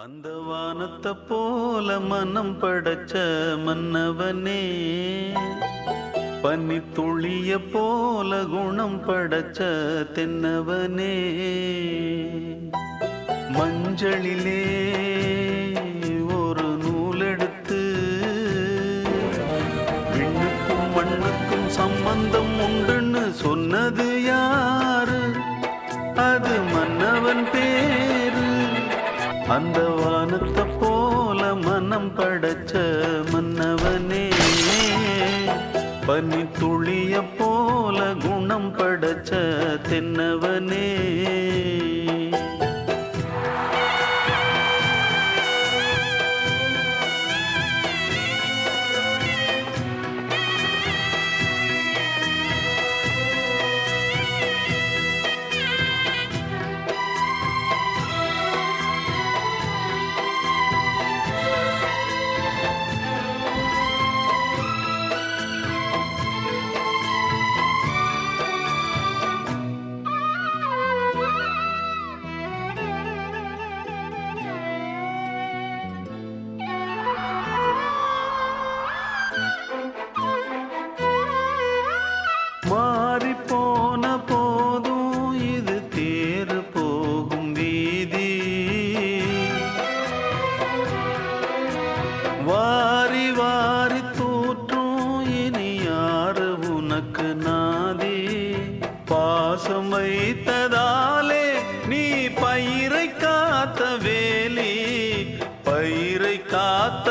அந்த வானத்தை போல மனம் படைச்ச மன்னவனே, பனி துளிய போல குணம் படைச்ச தென்னவனே, மஞ்சளிலே ஒரு நூலெடுத்து விண்ணுக்கும் மண்ணுக்கும் சம்பந்தம் உண்டுன்னு சொன்னது யாரு? அது மன்னவன் பேரு. அந்த வானத்தை போல மனம் படைச்ச மன்னவனே, பனி துளிய போல குணம் படைச்ச தென்னவனே. மாறி போன போதும் இது தேறு போகும் வீதி, வாரி வாரி தூற்றும் இனி யாரு உனக்கு நாதி? பாசம் வைத்ததாலே நீ பயிரை காத்த வேலி, பயிரை காத்த